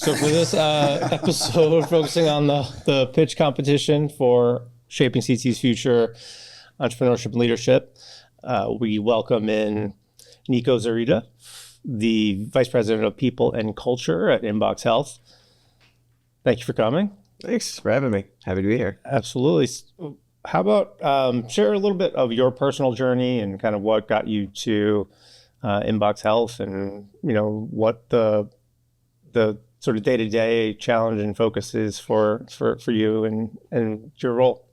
So for this episode, we're focusing on the pitch competition for shaping CT's future, entrepreneurship and leadership. We welcome in Niko Zurita, the Vice President of People and Culture at Inbox Health. Thank you for coming. Thanks for having me. Happy to be here. Absolutely. How about share a little bit of your personal journey and kind of what got you to Inbox Health, and what the sort of day-to-day challenge and focus is for you and your role.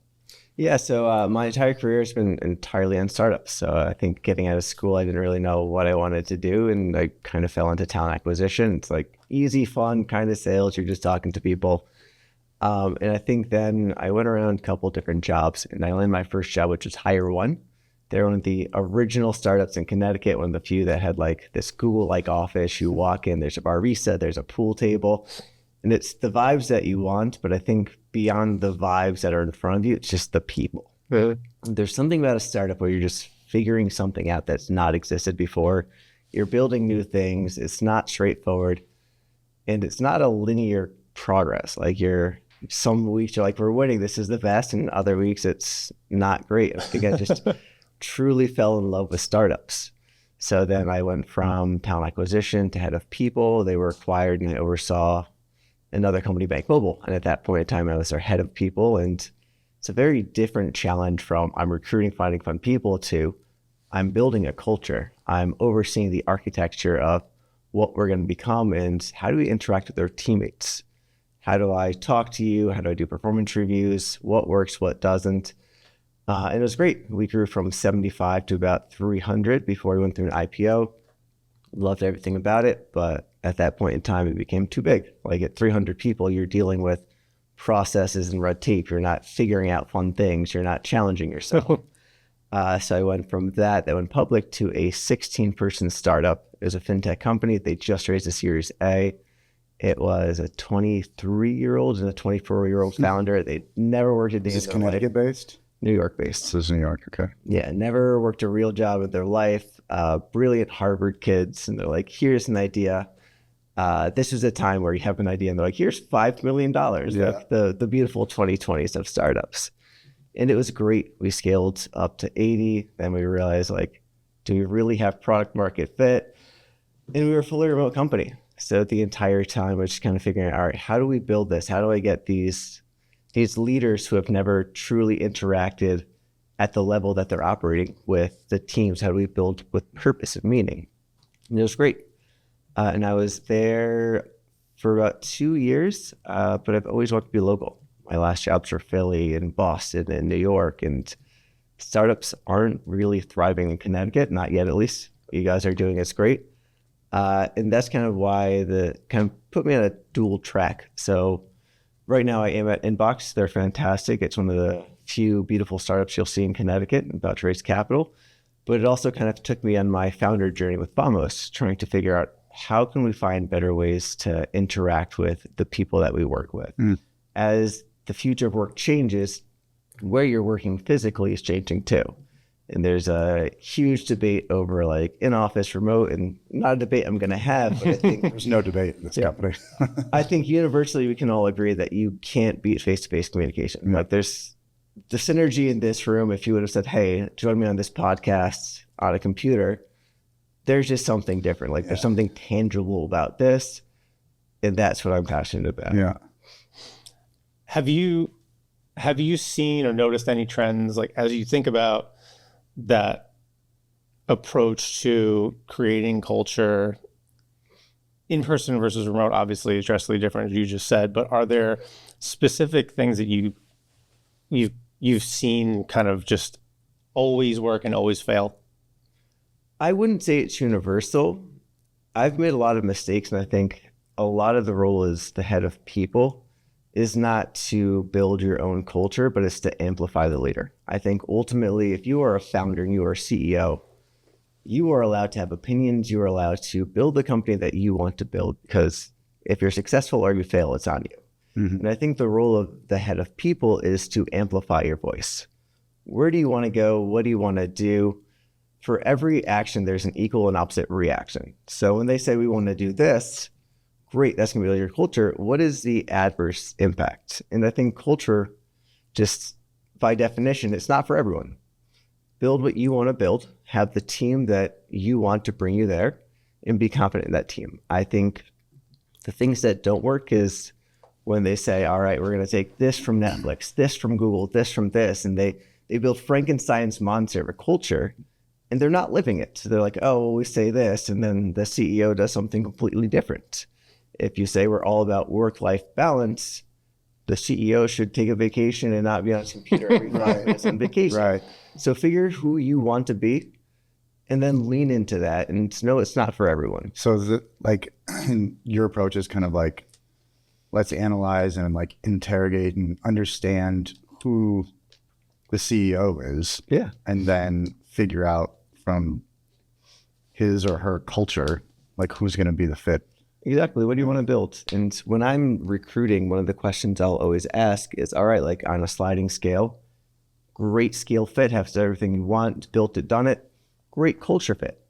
Yeah, so my entire career has been entirely in startups. So I think getting out of school, I didn't really know what I wanted to do, and I kind of fell into talent acquisition. It's like easy, fun kind of sales. You're just talking to people. And I think then I went around a couple different jobs, and I landed my first job, which was Hire One. They're one of the original startups in Connecticut, one of the few that had like this Google-like office. You walk in, there's a barista, there's a pool table, and it's the vibes that you want. But I think beyond the vibes that are in front of you, it's just the people. Mm-hmm. There's something about a startup where you're just figuring something out that's not existed before. You're building new things. It's not straightforward, and it's not a linear progress. Like some weeks you're like, we're winning, this is the best, and other weeks it's not great. I think I just truly fell in love with startups. So then I went from talent acquisition to head of people. They were acquired, and I oversaw another company, Bank Mobile. And at that point in time, I was their head of people. And it's a very different challenge from I'm recruiting, finding fun people to I'm building a culture. I'm overseeing the architecture of what we're going to become and how do we interact with our teammates? How do I talk to you? How do I do performance reviews? What works, what doesn't? And it was great. We grew from 75 to about 300 before we went through an IPO. Loved everything about it, but at that point in time, it became too big. Like at 300 people, you're dealing with processes and red tape. You're not figuring out fun things. You're not challenging yourself. So I went from that went public, to a 16-person startup. It was a fintech company. They just raised a Series A. It was a 23-year-old and a 24-year-old founder. They never worked a day. Is this Connecticut-based? New York-based. So this is New York, okay. Yeah, never worked a real job in their life. Brilliant Harvard kids, and they're like, here's an idea. This is a time where you have an idea, and they're like, here's $5 million. Yeah. Like the beautiful 2020s of startups. And it was great. We scaled up to 80. Then we realized, like, do we really have product market fit? And we were a fully remote company. So the entire time, I was just kind of figuring out, all right, how do we build this? How do I get these leaders who have never truly interacted at the level that they're operating with the teams? How do we build with purpose and meaning? And it was great. And I was there for about 2 years, but I've always wanted to be local. My last jobs were Philly and Boston and New York, and startups aren't really thriving in Connecticut, not yet at least. You guys are doing it's great. And that's kind of why kind of put me on a dual track. So right now I am at Inbox. They're fantastic. It's one of the few beautiful startups you'll see in Connecticut. I'm about to raise capital. But it also kind of took me on my founder journey with Vamos, trying to figure out how can we find better ways to interact with the people that we work with. As the future of work changes, where you're working physically is changing too. And there's a huge debate over like in-office, remote, and not a debate I'm going to have, but I think there's no debate in this company. I think universally we can all agree that you can't beat face-to-face communication. Yeah. Like there's the synergy in this room. If you would have said, hey, join me on this podcast on a computer, there's just something different. Like there's something tangible about this. And that's what I'm passionate about. Yeah. Have you seen or noticed any trends, like as you think about that approach to creating culture, in person versus remote? Obviously is drastically different, as you just said, but are there specific things that you've seen kind of just always work and always fail? I wouldn't say it's universal. I've made a lot of mistakes, and I think a lot of the role as the head of people is not to build your own culture, but it's to amplify the leader. I think ultimately, if you are a founder and you are a CEO, you are allowed to have opinions. You are allowed to build the company that you want to build, because if you're successful or you fail, it's on you. Mm-hmm. And I think the role of the head of people is to amplify your voice. Where do you want to go? What do you want to do? For every action, there's an equal and opposite reaction. So when they say we want to do this, great, that's going to be your culture. What is the adverse impact? And I think culture, just by definition, it's not for everyone. Build what you want to build, have the team that you want to bring you there, and be confident in that team. I think the things that don't work is when they say, all right, we're going to take this from Netflix, this from Google, this from this, and they build Frankenstein's monster of a culture, and they're not living it. So they're like, oh, well, we say this, and then the CEO does something completely different. If you say we're all about work-life balance, the CEO should take a vacation and not be on his computer every 5 minutes on vacation. Right. So figure who you want to be and then lean into that and know it's not for everyone. So is it like your approach is kind of like, let's analyze and like interrogate and understand who the CEO is. Yeah. And then figure out from his or her culture, like who's going to be the fit. Exactly. What do you want to build? And when I'm recruiting, one of the questions I'll always ask is, all right, like on a sliding scale, great skill fit, has everything you want, built it, done it, great culture fit.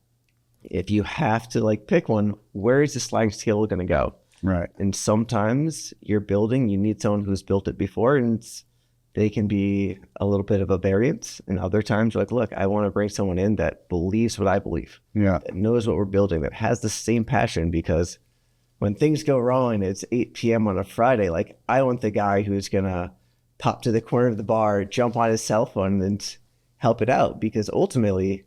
If you have to like pick one, where is the sliding scale going to go? Right. And sometimes you're building, you need someone who's built it before, and they can be a little bit of a variance. And other times you're like, look, I want to bring someone in that believes what I believe, Yeah. that knows what we're building, that has the same passion, because when things go wrong and it's 8 p.m. on a Friday, like I want the guy who's going to pop to the corner of the bar, jump on his cell phone and help it out. Because ultimately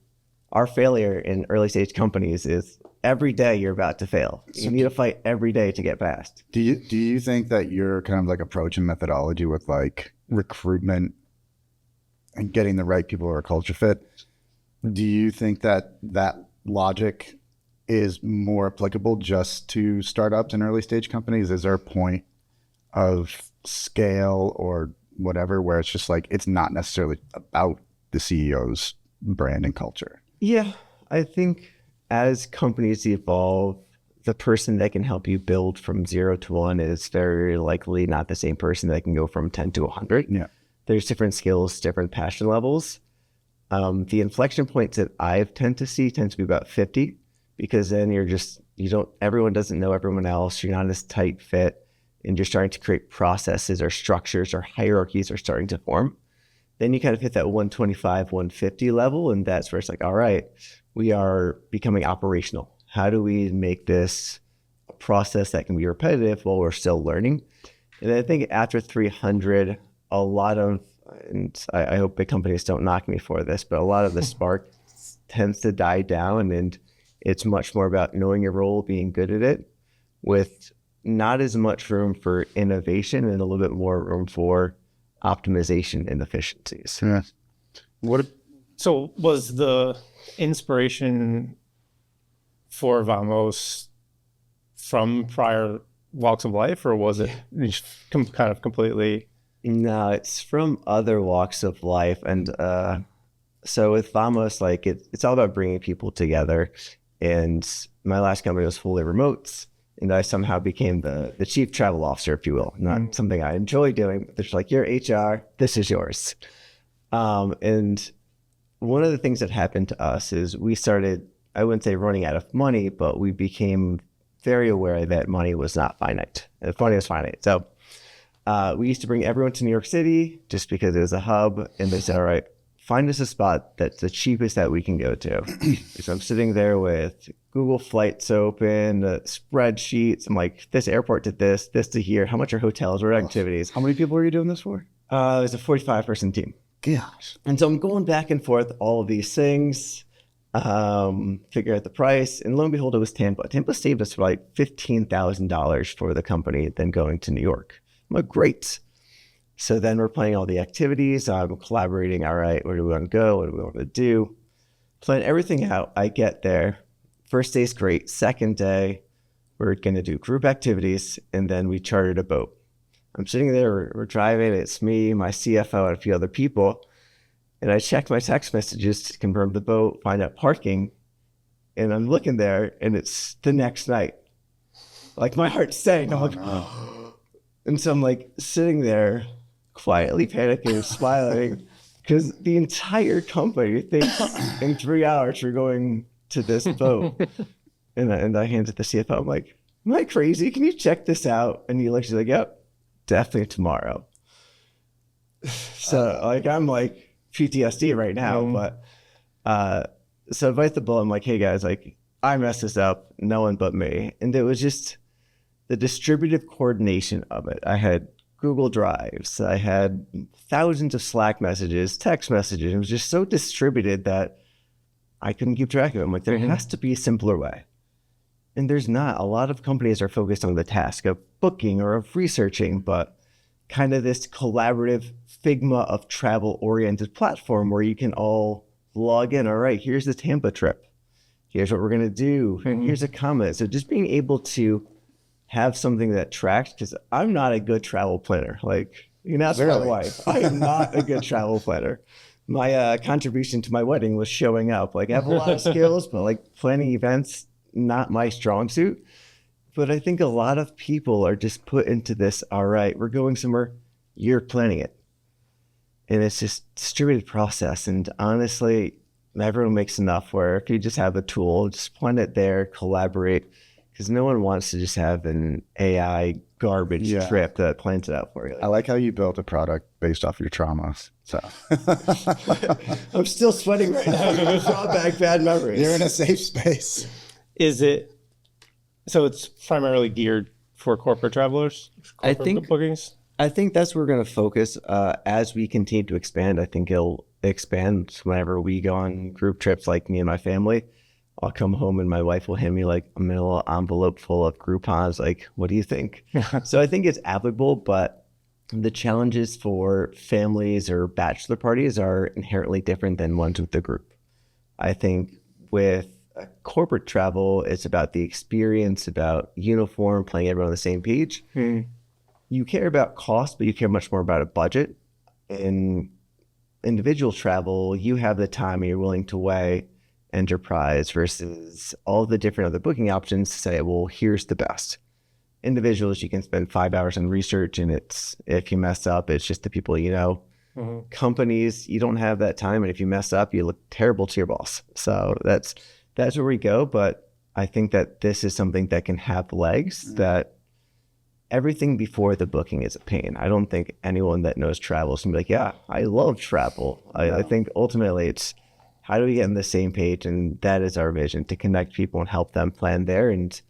our failure in early stage companies is every day you're about to fail. You need to fight every day to get past. Do you think that your kind of like approach and methodology with like recruitment and getting the right people who are culture fit, do you think that that logic is more applicable just to startups and early stage companies? Is there a point of scale or whatever where it's just like it's not necessarily about the CEO's brand and culture? Yeah, I think as companies evolve, the person that can help you build from 0 to 1 is very likely not the same person that can go from 10 to 100. Yeah. There's different skills, different passion levels. The inflection points that I tend to be about 50, because then everyone doesn't know everyone else. You're not as tight fit, and you're starting to create processes or structures or hierarchies are starting to form. Then you kind of hit that 125, 150 level, and that's where it's like, all right, we are becoming operational. How do we make this a process that can be repetitive while we're still learning? And I think after 300, a lot of, and I hope big companies don't knock me for this, but a lot of the spark tends to die down, and it's much more about knowing your role, being good at it, with not as much room for innovation and a little bit more room for optimization and efficiencies. Yeah. So was the inspiration for Vamos from prior walks of life, or was it kind of completely? No, it's from other walks of life. And so with Vamos, like it's all about bringing people together. And my last company was fully remote, and I somehow became the chief travel officer, if you will. Not something I enjoy doing, but it's like, you're HR, this is yours. And one of the things that happened to us is we started, I wouldn't say running out of money, but we became very aware that money was not finite. Money was finite. So we used to bring everyone to New York City just because it was a hub, and they said, all right, find us a spot that's the cheapest that we can go to. So I'm sitting there with Google Flights open, spreadsheets. I'm like, this airport did this to here. How much are hotels? What are activities? How many people are you doing this for? It was a 45-person team. Gosh. And so I'm going back and forth all of these things, figure out the price. And lo and behold, it was Tampa. Tampa saved us for like $15,000 for the company than going to New York. I'm like, great. So then we're planning all the activities. I'm collaborating. All right, where do we want to go? What do we want to do? Plan everything out. I get there. First day's great. Second day, we're going to do group activities, and then we chartered a boat. I'm sitting there. We're driving. It's me, my CFO, and a few other people. And I check my text messages to confirm the boat, find out parking. And I'm looking there, and it's the next night. Like, my heart sank. I'm like, no. And so I'm like sitting there, quietly panicking, smiling, because the entire company thinks in 3 hours we're going to this boat. And I handed the CFO, I'm like, am I crazy? Can you check this out? And he looks, he's like, yep, definitely tomorrow. So like, I'm like PTSD right now, but so I bite the bullet. I'm like, hey guys, like I messed this up, no one but me. And it was just the distributive coordination of it. I had Google Drives, I had thousands of Slack messages, text messages. It was just so distributed that I couldn't keep track of it. I'm like, there has to be a simpler way. And there's not. A lot of companies are focused on the task of booking or of researching, but kind of this collaborative Figma of travel-oriented platform where you can all log in. All right, here's the Tampa trip. Here's what we're going to do. And here's a comment. So just being able to have something that tracks, because I'm not a good travel planner. Like, you can ask my wife. I am not a good travel planner. My contribution to my wedding was showing up. Like, I have a lot of skills, but like planning events, not my strong suit. But I think a lot of people are just put into this, all right, we're going somewhere, you're planning it. And it's just distributed process. And honestly, everyone makes enough where if you just have a tool, just plan it there, collaborate, because no one wants to just have an AI garbage trip that plans it out for you. I like how you built a product based off your traumas. So I'm still sweating right now. Brought back bad memories. You're in a safe space. Is it, so it's primarily geared for corporate travelers? I Corporate think bookings? I think that's where we're going to focus as we continue to expand. I think it'll expand whenever we go on group trips, like me and my family. I'll come home and my wife will hand me like a little envelope full of Groupons. Like, what do you think? So I think it's applicable, but the challenges for families or bachelor parties are inherently different than ones with the group. I think with corporate travel, it's about the experience, about uniform, playing everyone on the same page. You care about cost, but you care much more about a budget. In individual travel, you have the time and you're willing to weigh enterprise versus all the different other booking options to say, well, here's the best. Individuals, you can spend 5 hours on research and it's, if you mess up, it's just the people you know. Companies, you don't have that time. And if you mess up, you look terrible to your boss. So that's where we go. But I think that this is something that can have legs, that everything before the booking is a pain. I don't think anyone that knows travel is gonna be like, yeah, I love travel. I think ultimately it's, how do we get on the same page? And that is our vision, to connect people and help them plan there and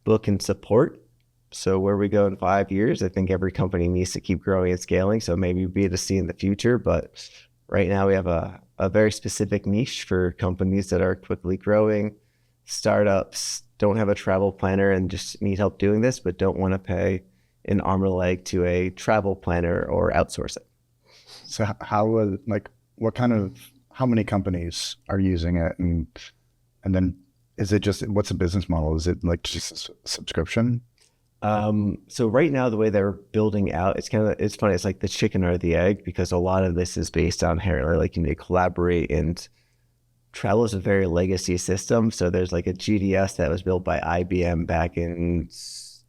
book and support. So where we go in 5 years, I think every company needs to keep growing and scaling. So maybe B2C in the future, but right now we have a very specific niche for companies that are quickly growing. Startups don't have a travel planner and just need help doing this, but don't want to pay an arm or leg to a travel planner or outsource it. So how, like, what kind of, how many companies are using it? And then is it just, what's the business model? Is it like just a subscription? So right now, the way they're building out, it's funny. It's like the chicken or the egg, because a lot of this is based on inherently like you need to collaborate, and travel is a very legacy system. So there's like a GDS that was built by IBM back in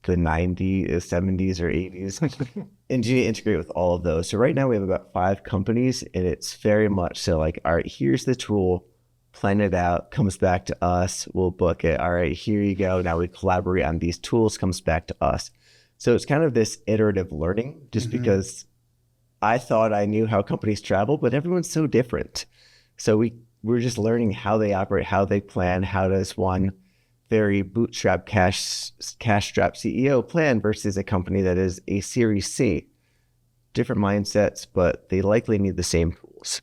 the 90s, 70s or 80s. And you need to integrate with all of those. So right now we have about 5 companies, and it's very much so like, all right, here's the tool, plan it out, comes back to us, we'll book it. All right, here you go. Now we collaborate on these tools, comes back to us. So it's kind of this iterative learning, just because I thought I knew how companies travel, but everyone's so different. So we're just learning how they operate, how they plan, how does one very bootstrap cash strap CEO plan versus a company that is a Series C. Different mindsets, but they likely need the same tools.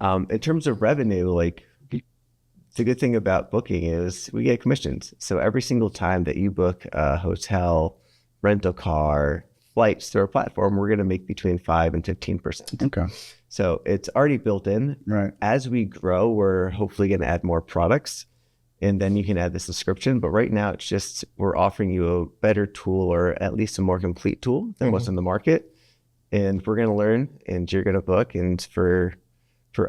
In terms of revenue, like the good thing about booking is we get commissions. So every single time that you book a hotel, rental car, flights through our platform, we're going to make between 5 and 15%. Okay. So it's already built in. Right. As we grow, we're hopefully going to add more products, and then you can add the subscription. But right now, it's just we're offering you a better tool, or at least a more complete tool than what's in the market. And we're going to learn, and you're going to book. And for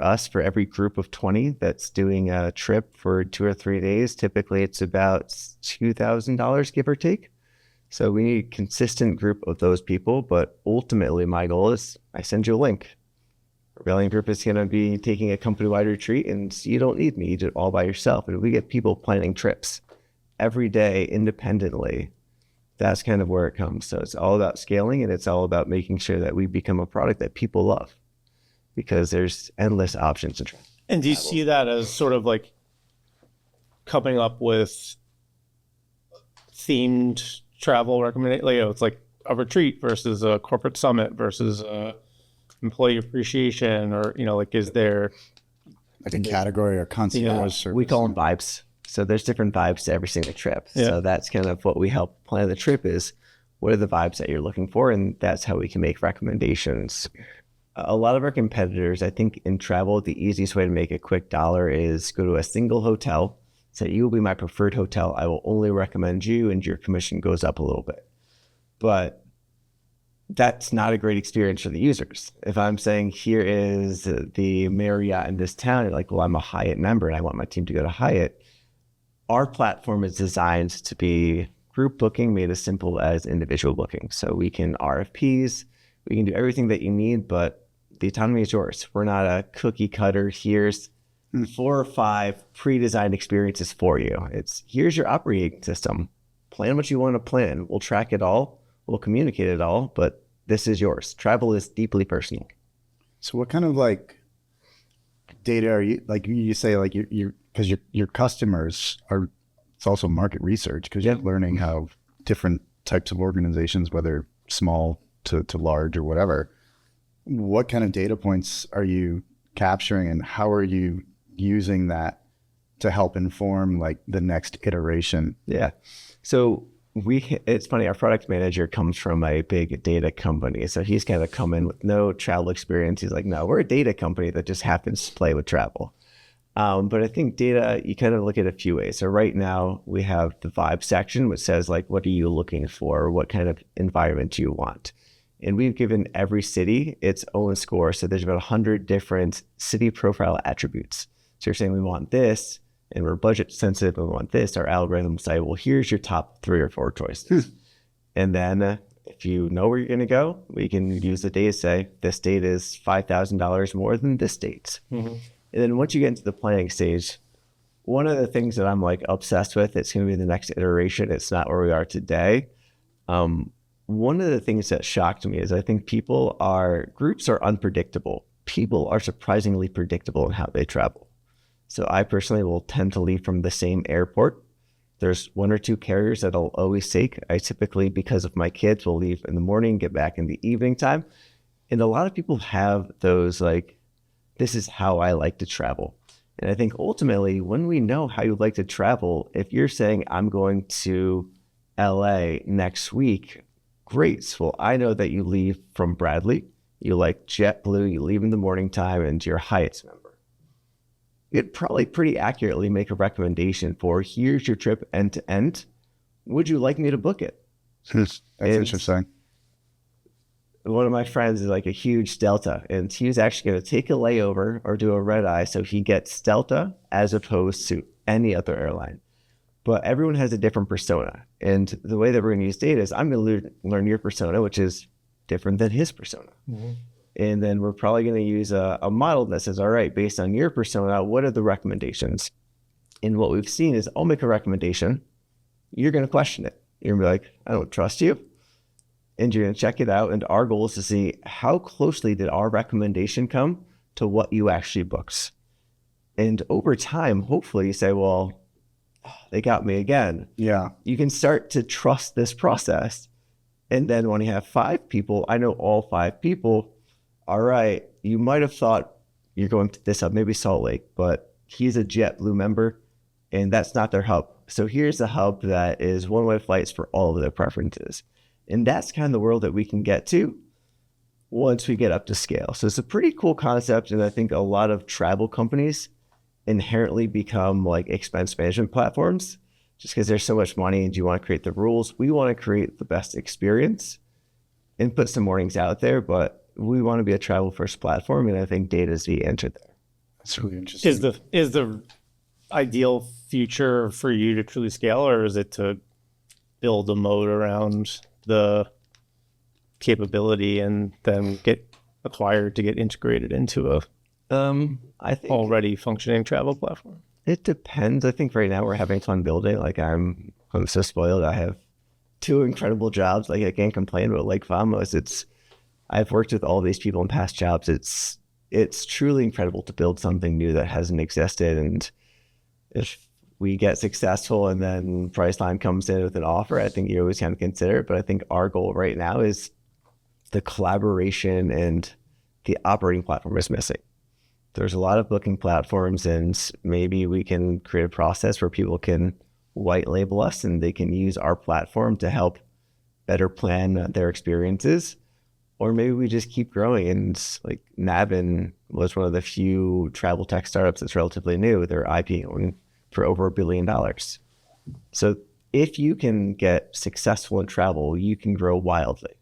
us, for every group of 20 that's doing a trip for 2 or 3 days, typically it's about $2,000, give or take. So we need a consistent group of those people. But ultimately, my goal is I send you a link. Rebellion Group is going to be taking a company-wide retreat, and you don't need me. You do it all by yourself. And we get people planning trips every day independently. That's kind of where it comes. So it's all about scaling, and it's all about making sure that we become a product that people love, because there's endless options to try. And do you see that as sort of like coming up with themed travel recommendations? Like, it's like a retreat versus a corporate summit versus a employee appreciation, or, like, is there like a category or concierge service? We call them vibes. So there's different vibes to every single trip. Yeah. So that's kind of what we help plan the trip is, what are the vibes that you're looking for? And that's how we can make recommendations. A lot of our competitors, I think in travel, the easiest way to make a quick dollar is go to a single hotel, say, you will be my preferred hotel. I will only recommend you, and your commission goes up a little bit. But that's not a great experience for the users. If I'm saying, here is the Marriott in this town, you're like, well, I'm a Hyatt member and I want my team to go to Hyatt. Our platform is designed to be group booking made as simple as individual booking. So we can RFPs, we can do everything that you need, but the autonomy is yours. We're not a cookie cutter. Here's 4 or 5 pre-designed experiences for you. It's, here's your operating system. Plan what you want to plan. We'll track it all. We'll communicate it all, but this is yours. Travel is deeply personal. So what kind of like data are you, like you say, like because your customers are, it's also market research, because you're learning how different types of organizations, whether small to large or whatever, what kind of data points are you capturing, and how are you using that to help inform like the next iteration? Yeah. So it's funny, our product manager comes from a big data company. So he's kind of come in with no travel experience. He's like, no, we're a data company that just happens to play with travel. But I think data, you kind of look at a few ways. So right now we have the vibe section, which says like, what are you looking for? What kind of environment do you want? And we've given every city its own score. So there's about 100 different city profile attributes. So you're saying we want this, and we're budget sensitive and we want this. Our algorithm will say, well, here's your top 3 or 4 choices. And then if you know where you're going to go, we can use the data to say, this date is $5,000 more than this date. And then once you get into the planning stage, one of the things that I'm like obsessed with, it's going to be the next iteration. It's not where we are today. One of the things that shocked me is I think groups are unpredictable. People are surprisingly predictable in how they travel. So I personally will tend to leave from the same airport. There's 1 or 2 carriers that I'll always take. I typically, because of my kids, will leave in the morning, get back in the evening time. And a lot of people have those like, this is how I like to travel. And I think ultimately, when we know how you like to travel, if you're saying, I'm going to LA next week, great. Well, I know that you leave from Bradley, you like JetBlue, you leave in the morning time, and you're a Hyatt's member. You'd probably pretty accurately make a recommendation for, here's your trip end to end. Would you like me to book it? That's interesting. One of my friends is like a huge Delta, and he was actually going to take a layover or do a red eye so he gets Delta as opposed to any other airline. But everyone has a different persona. And the way that we're going to use data is I'm going to learn your persona, which is different than his persona. And then we're probably going to use a model that says, all right, based on your persona, what are the recommendations? And what we've seen is I'll make a recommendation. You're going to question it. You're going to be like, I don't trust you. And you're going to check it out. And our goal is to see how closely did our recommendation come to what you actually booked. And over time, hopefully you say, well, they got me again. Yeah. You can start to trust this process. And then when you have 5 people, I know all 5 people, all right, you might have thought you're going to this hub, maybe Salt Lake, but he's a JetBlue member and that's not their hub. So here's a hub that is one-way flights for all of their preferences. And that's kind of the world that we can get to once we get up to scale. So it's a pretty cool concept. And I think a lot of travel companies inherently become like expense management platforms just because there's so much money and you want to create the rules. We want to create the best experience and put some mornings out there, but we want to be a travel first platform. And I think data is the answer there. That's really interesting. Is the ideal future for you to truly scale, or is it to build a moat around the capability and then get acquired to get integrated into a I think already functioning travel platform? it depends. I think right now we're having fun building. Like I'm so spoiled. I have two incredible jobs. Like I can't complain about like Vamos. I've worked with all these people in past jobs. It's truly incredible to build something new that hasn't existed. And if we get successful and then Priceline comes in with an offer, I think you always kind of consider it. But I think our goal right now is the collaboration and the operating platform is missing. There's a lot of booking platforms, and maybe we can create a process where people can white label us and they can use our platform to help better plan their experiences. Or maybe we just keep growing, and like Navin was one of the few travel tech startups that's relatively new. They're IPOing for over $1 billion. So if you can get successful in travel, you can grow wildly.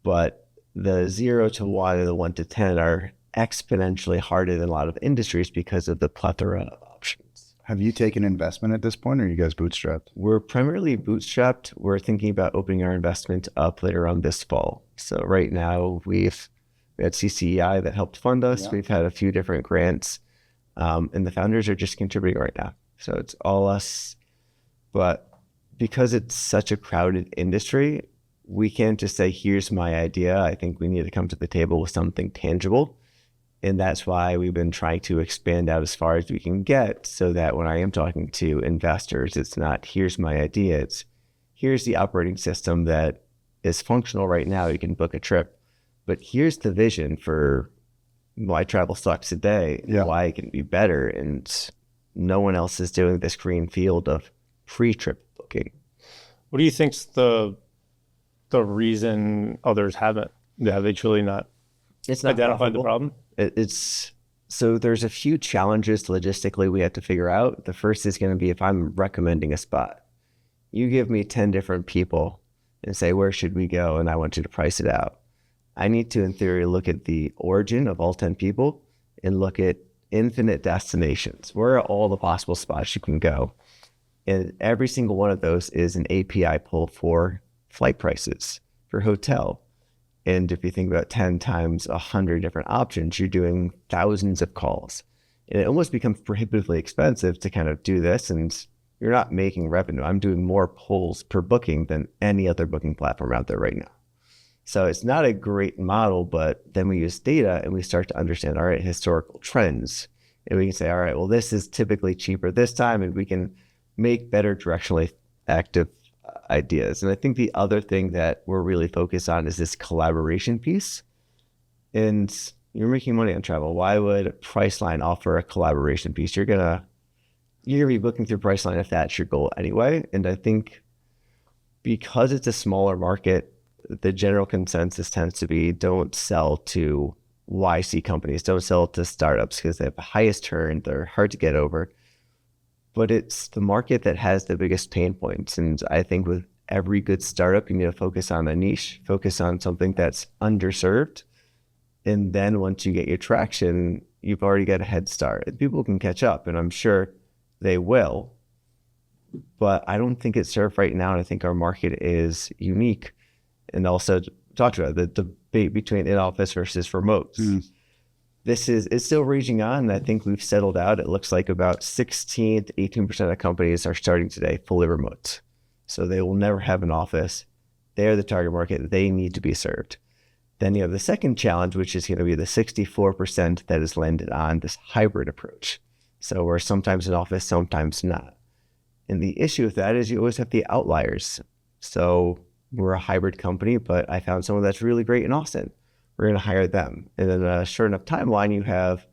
But the 0 to 1 and the 1 to 10 are exponentially harder than a lot of industries because of the plethora of options. Have you taken investment at this point, or are you guys bootstrapped? We're primarily bootstrapped. We're thinking about opening our investment up later on this fall. So right now we had CCEI that helped fund us. Yeah. We've had a few different grants, and the founders are just contributing right now. So it's all us. But because it's such a crowded industry, we can't just say, here's my idea. I think we need to come to the table with something tangible. And that's why we've been trying to expand out as far as we can get, so that when I am talking to investors, it's not, here's my idea. It's, here's the operating system that is functional right now. You can book a trip. But here's the vision for why travel sucks today, why it can be better. And no one else is doing this green field of pre-trip booking. What do you think's the reason others haven't? Have they truly not identified the problem? So there's a few challenges logistically we have to figure out. The first is going to be, if I'm recommending a spot, you give me 10 different people and say, where should we go? And I want you to price it out. I need to, in theory, look at the origin of all 10 people and look at infinite destinations. Where are all the possible spots you can go? And every single one of those is an API pull for flight prices, for hotel. And if you think about 10 times 100 different options, you're doing thousands of calls. And it almost becomes prohibitively expensive to kind of do this, and you're not making revenue. I'm doing more pulls per booking than any other booking platform out there right now. So it's not a great model, but then we use data and we start to understand, all right, historical trends. And we can say, all right, well, this is typically cheaper this time, and we can make better directionally active ideas. And I think the other thing that we're really focused on is this collaboration piece. And you're making money on travel. Why would Priceline offer a collaboration piece? You're gonna be booking through Priceline if that's your goal anyway. And I think because it's a smaller market, the general consensus tends to be, don't sell to YC companies, don't sell to startups, because they have the highest turn, they're hard to get over. But it's the market that has the biggest pain points. And I think with every good startup, you need to focus on a niche, focus on something that's underserved. And then once you get your traction, you've already got a head start. And people can catch up, and I'm sure they will. But I don't think it's served right now. And I think our market is unique. And also talked about the debate between in-office versus remote. It's still raging on, and I think we've settled out. It looks like about 16 to 18% of companies are starting today fully remote. So they will never have an office. They're the target market. They need to be served. Then you have the second challenge, which is going to be the 64% that is landed on this hybrid approach. So we're sometimes in office, sometimes not. And the issue with that is you always have the outliers. So we're a hybrid company, but I found someone that's really great in Austin. We're going to hire them. And then a short enough timeline, you have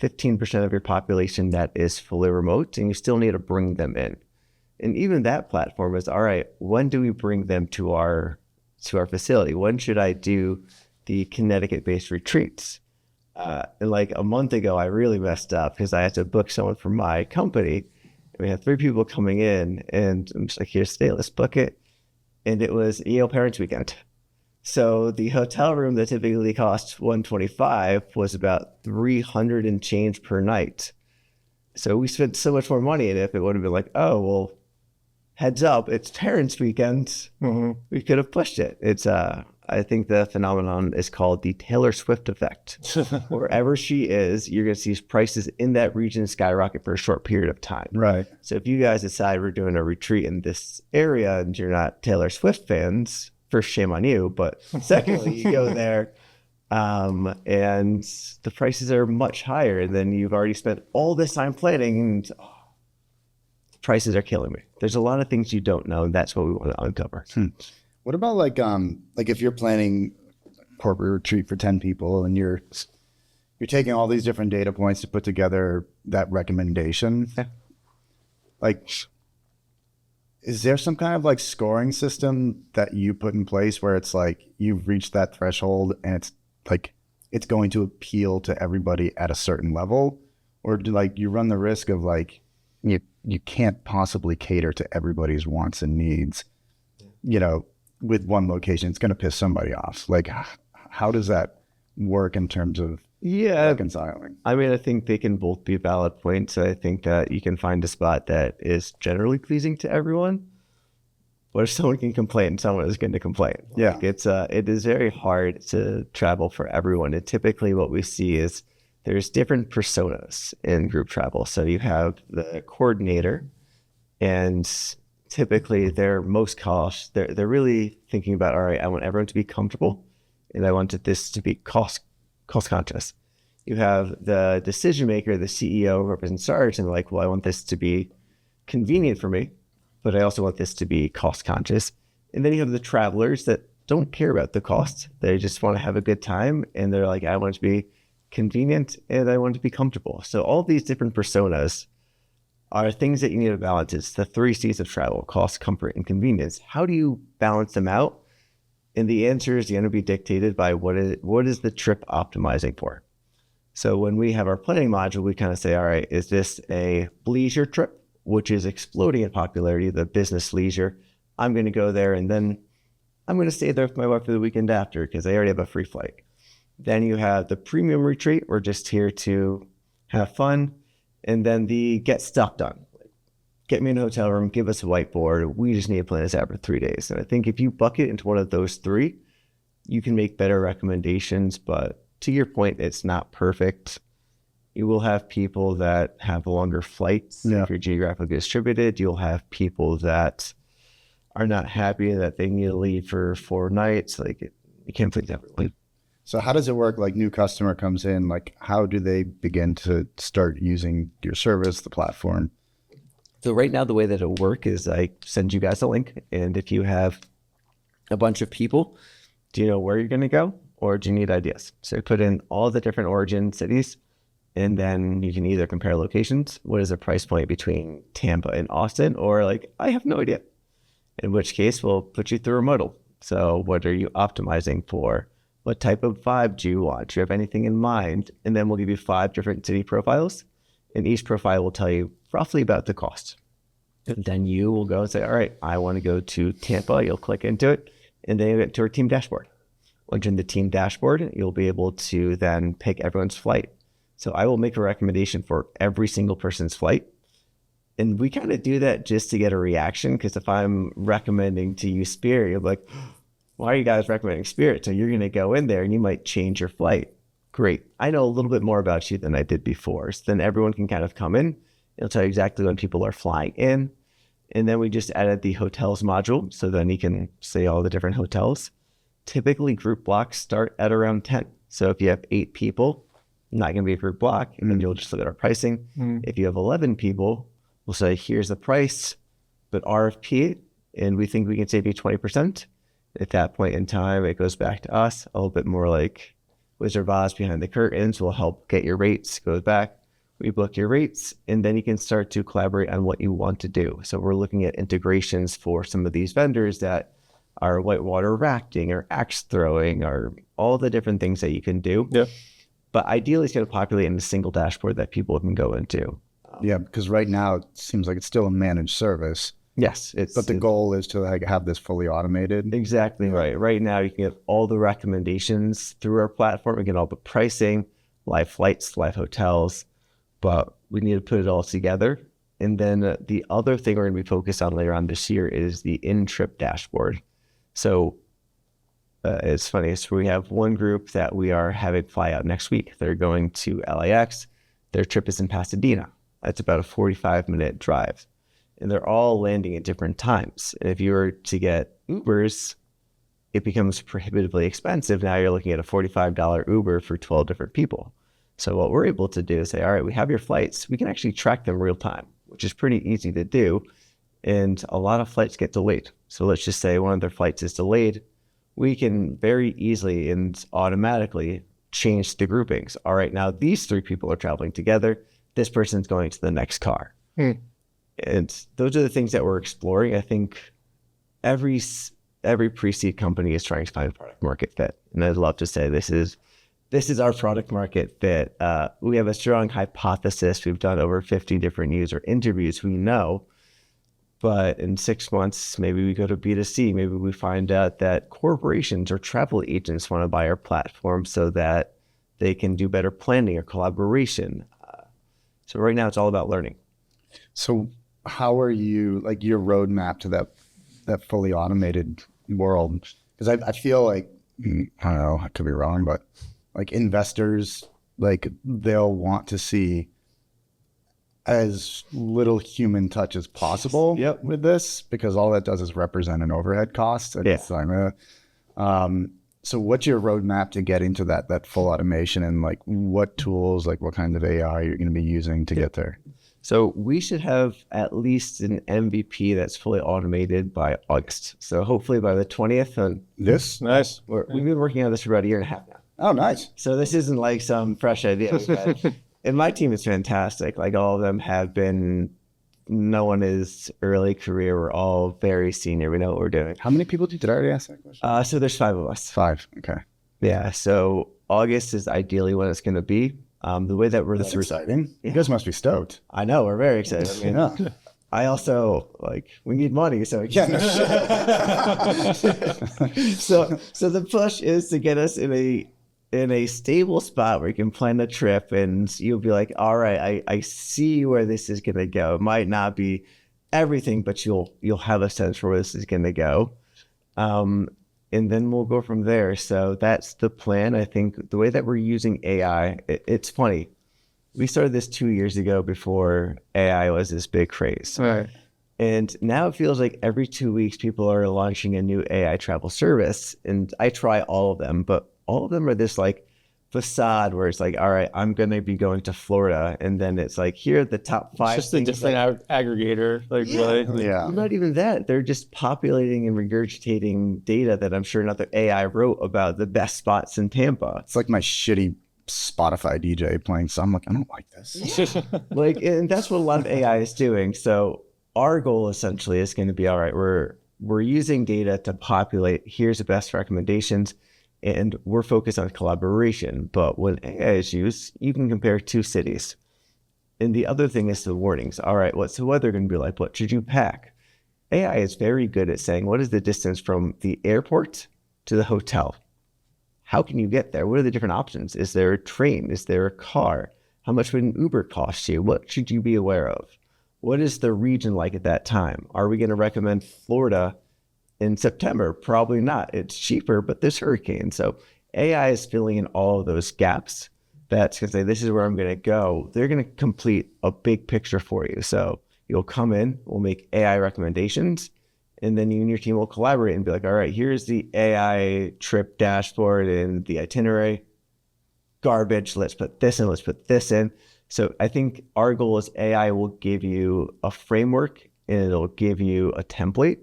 15% of your population that is fully remote, and you still need to bring them in. And even that platform is, all right, when do we bring them to our facility? When should I do the Connecticut-based retreats? And like a month ago, I really messed up because I had to book someone from my company. And we had 3 people coming in, and I'm just like, here, stay, let's book it. And it was Yale Parents Weekend. So the hotel room that typically costs $125 was about $300 and change per night. So we spent so much more money. And if it would have been like, oh, well, heads up, it's Parents Weekend, we could have pushed it. I I think the phenomenon is called the Taylor Swift effect. Wherever she is, you're going to see prices in that region skyrocket for a short period of time. Right. So if you guys decide we're doing a retreat in this area and you're not Taylor Swift fans, first, shame on you. But secondly, you go there and the prices are much higher. And then you've already spent all this time planning and prices are killing me. There's a lot of things you don't know, and that's what we want to uncover. What about like if you're planning a corporate retreat for 10 people and you're taking all these different data points to put together that recommendation? Yeah. Like, is there some kind of like scoring system that you put in place where it's like you've reached that threshold and it's like it's going to appeal to everybody at a certain level? Or do like you run the risk of like you can't possibly cater to everybody's wants and needs, with one location? It's going to piss somebody off. Like, how does that work in terms of reconciling? I mean, I think they can both be valid points. I think that you can find a spot that is generally pleasing to everyone. But if someone can complain, someone is going to complain. Yeah. Like it is very hard to travel for everyone. And typically what we see is there's different personas in group travel. So you have the coordinator, and typically they're they're really thinking about, all right, I want everyone to be comfortable and I wanted this to be cost conscious. You have the decision maker, the CEO, represents SARS, and like, well, I want this to be convenient for me, but I also want this to be cost conscious. And then you have the travelers that don't care about the cost. They just want to have a good time. And they're like, I want it to be convenient and I want it to be comfortable. So all these different personas are things that you need to balance. It's the 3 C's of travel: cost, comfort, and convenience. How do you balance them out? And the answer is going to be dictated by what is the trip optimizing for. So when we have our planning module, we kind of say, all right, is this a leisure trip, which is exploding in popularity, the business leisure? I'm going to go there and then I'm going to stay there with my wife for the weekend after because I already have a free flight. Then you have the premium retreat. We're just here to have fun. And then the get stuff done. Get me in a hotel room, give us a whiteboard. We just need to plan this out for 3 days. And I think if you bucket into one of those 3, you can make better recommendations. But to your point, it's not perfect. You will have people that have longer flights. Yeah. If you're geographically distributed, you'll have people that are not happy that they need to leave for 4 nights. You can't please everyone. So how does it work? Like, new customer comes in, like how do they begin to start using your service, the platform? So right now, the way that it'll work is I send you guys a link. And if you have a bunch of people, do you know where you're going to go, or do you need ideas? So you put in all the different origin cities, and then you can either compare locations. What is the price point between Tampa and Austin? Or like, I have no idea. In which case, we'll put you through a modal. So what are you optimizing for? What type of vibe do you want? Do you have anything in mind? And then we'll give you 5 different city profiles. And each profile will tell you roughly about the cost. And then you will go and say, all right, I want to go to Tampa. You'll click into it. And then you get to our team dashboard. Once you're in the team dashboard, you'll be able to then pick everyone's flight. So I will make a recommendation for every single person's flight. And we kind of do that just to get a reaction. Because if I'm recommending to use Spirit, you'll be like, why are you guys recommending Spirit? So you're going to go in there and you might change your flight. Great. I know a little bit more about you than I did before. So then everyone can kind of come in. It'll tell you exactly when people are flying in. And then we just added the hotels module. So then you can say all the different hotels. Typically group blocks start at around 10. So if you have 8 people, not going to be a group block. And then you'll just look at our pricing. If you have 11 people, we'll say, here's the price, but RFP, and we think we can save you 20%. At that point in time, it goes back to us, a little bit more like Wizard of Oz behind the curtains. We'll help get your rates, goes back, we book your rates, and then you can start to collaborate on what you want to do. So we're looking at integrations for some of these vendors that are whitewater rafting or axe throwing or all the different things that you can do. Yeah. But ideally, it's going to populate in a single dashboard that people can go into. Yeah, because right now it seems like it's still a managed service. Yes. But the goal is to like have this fully automated. Exactly right. Right now, you can get all the recommendations through our platform. We get all the pricing, live flights, live hotels, but we need to put it all together. And then the other thing we're going to be focused on later on this year is the in-trip dashboard. So It's funny. So we have one group that we are having fly out next week. They're going to LAX. Their trip is in Pasadena. That's about a 45-minute drive. And they're all landing at different times. And if you were to get Ubers, it becomes prohibitively expensive. Now you're looking at a $45 Uber for 12 different people. So what we're able to do is say, all right, we have your flights. We can actually track them real time, which is pretty easy to do. And a lot of flights get delayed. So let's just say one of their flights is delayed. We can very easily and automatically change the groupings. All right, now these 3 people are traveling together. This person's going to the next car. And those are the things that we're exploring. I think every pre-seed company is trying to find a product market fit. And I'd love to say this is our product market fit. We have a strong hypothesis. We've done over 50 different user interviews. We know. But in 6 months, maybe we go to B2C. Maybe we find out that corporations or travel agents want to buy our platform so that they can do better planning or collaboration. So right now, it's all about learning. So how are you, like your roadmap to that fully automated world? Because I feel like, I don't know, I could be wrong, but like investors, like they'll want to see as little human touch as possible with this, because all that does is represent an overhead cost. And it's like, so what's your roadmap to getting to that full automation, and like what tools, like what kind of AI you're going to be using to get there? So we should have at least an MVP that's fully automated by August. So hopefully by the 20th. This? Nice. We've been working on this for about a year and a half now. Oh, nice. So this isn't like some fresh idea. And my team is fantastic. Like all of them have been, no one is early career. We're all very senior. We know what we're doing. How many people did I already ask that question? So there's 5 of us. 5. Okay. Yeah. So August is ideally when it's going to be. The way that we're That's exciting. You guys must be stoked. I know, we're very excited. I mean, I also we need money, so Yeah, no shit. so the push is to get us in a stable spot where you can plan a trip, and you'll be like, all right, I see where this is gonna go. It might not be everything, but you'll have a sense for where this is gonna go. And then we'll go from there. So that's the plan. I think the way that we're using AI, it's funny. We started this 2 years ago before AI was this big craze. Right. And now it feels like every 2 weeks, people are launching a new AI travel service. And I try all of them, but all of them are this like facade where it's like, all right, I'm going to be going to Florida. And then it's like, here are the top 5. It's just a different aggregator. Like, really? Yeah. Not even that. They're just populating and regurgitating data that I'm sure another AI wrote about the best spots in Tampa. It's like my shitty Spotify DJ playing some. Like, I don't like this. And that's what a lot of AI is doing. So our goal essentially is going to be, all right, we're using data to populate, here's the best recommendations, and we're focused on collaboration. But when AI is used, you can compare 2 cities. And the other thing is the warnings. All right, what's the weather going to be like? What should you pack? AI is very good at saying, what is the distance from the airport to the hotel? How can you get there? What are the different options? Is there a train? Is there a car? How much would an Uber cost you? What should you be aware of? What is the region like at that time? Are we going to recommend Florida in September? Probably not. It's cheaper, but there's hurricanes. So AI is filling in all of those gaps. That's going to say, this is where I'm going to go. They're going to complete a big picture for you. So you'll come in, we'll make AI recommendations, and then you and your team will collaborate and be like, all right, here's the AI trip dashboard and the itinerary. Garbage, let's put this in, let's put this in. So I think our goal is AI will give you a framework and it'll give you a template,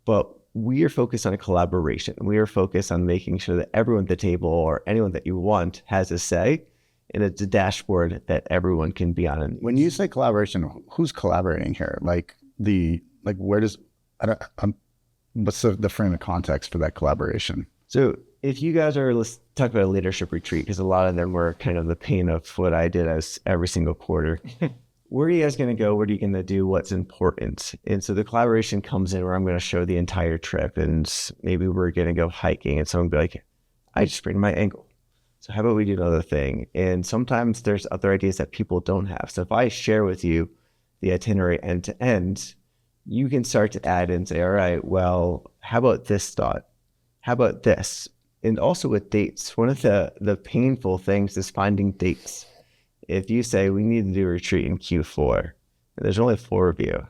but we are focused on a collaboration. We are focused on making sure that everyone at the table or anyone that you want has a say, and it's a dashboard that everyone can be on. When you say collaboration, who's collaborating here? Where does, what's the frame of context for that collaboration? So if you guys are, let's talk about a leadership retreat, because a lot of them were kind of the pain of what I did as every single quarter. Where are you guys going to go? What are you going to do? What's important? And so the collaboration comes in where I'm going to show the entire trip, and maybe we're going to go hiking and someone will be like, I just sprained my ankle. So how about we do another thing? And sometimes there's other ideas that people don't have. So if I share with you the itinerary end to end, you can start to add and say, all right, well, how about this thought? how about this? And also with dates, one of the painful things is finding dates. If you say we need to do a retreat in Q4, and there's only 4 of you,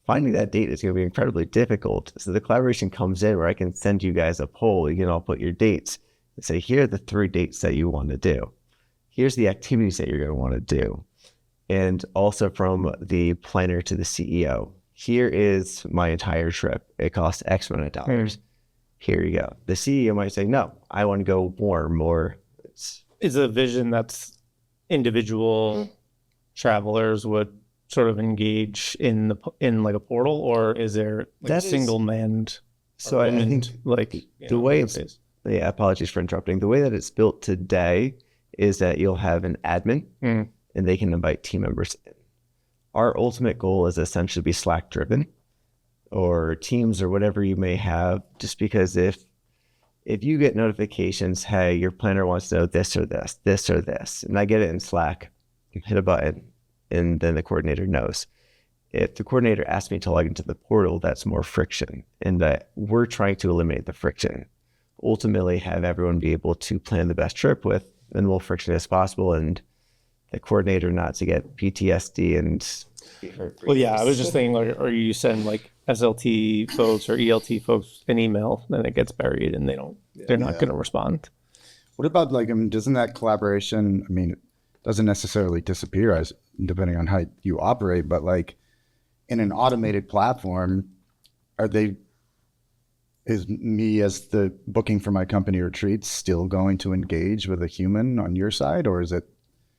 finding that date is going to be incredibly difficult. So the collaboration comes in where I can send you guys a poll. You can all put your dates and say, here are the 3 dates that you want to do. Here's the activities that you're going to want to do. And also from the planner to the CEO, here is my entire trip. It costs X amount of dollars. Here you go. The CEO might say, no, I want to go more. Is a vision that's individual travelers would sort of engage in like a portal, or is there like a single manned? So I think like the way it's, apologies for interrupting. The way that it's built today is that you'll have an admin and they can invite team members in. Our ultimate goal is essentially be Slack driven, or Teams, or whatever you may have, just because if you get notifications, hey, your planner wants to know this or this, and I get it in Slack, hit a button, and then the coordinator knows. If the coordinator asks me to log into the portal, that's more friction, and that we're trying to eliminate the friction. Ultimately, have everyone be able to plan the best trip with the minimal friction as possible, and the coordinator not to get PTSD and be hurt. Well, yeah, I was just thinking, like, or you send like SLT folks or ELT folks an email, then it gets buried and they're not going to respond. What about like, I mean, doesn't that collaboration, I mean, it doesn't necessarily disappear as depending on how you operate, but like in an automated platform, is me as the booking for my company retreats still going to engage with a human on your side, or is it,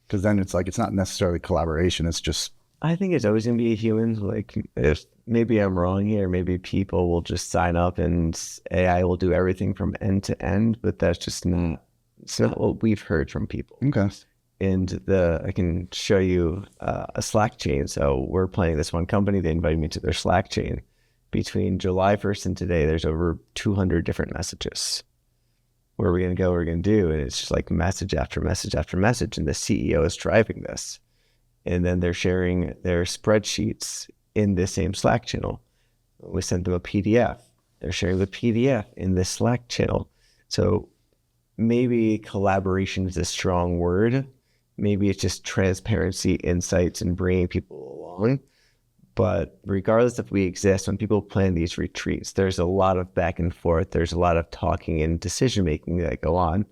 because then it's like, it's not necessarily collaboration, it's just. I think it's always going to be a human. Like, if maybe I'm wrong here, maybe people will just sign up and AI will do everything from end to end, but that's just not, it's not what we've heard from people. Okay. And I can show you a Slack chain. So we're planning this one company. They invited me to their Slack chain. Between July 1st and today, there's over 200 different messages. Where are we going to go? What are we going to do? And it's just like message after message after message. And the CEO is driving this. And then they're sharing their spreadsheets in this same Slack channel. We sent them a PDF. They're sharing the PDF in this Slack channel. So maybe collaboration is a strong word. Maybe it's just transparency, insights, and bringing people along. But regardless if we exist, when people plan these retreats, there's a lot of back and forth. There's a lot of talking and decision-making that go on.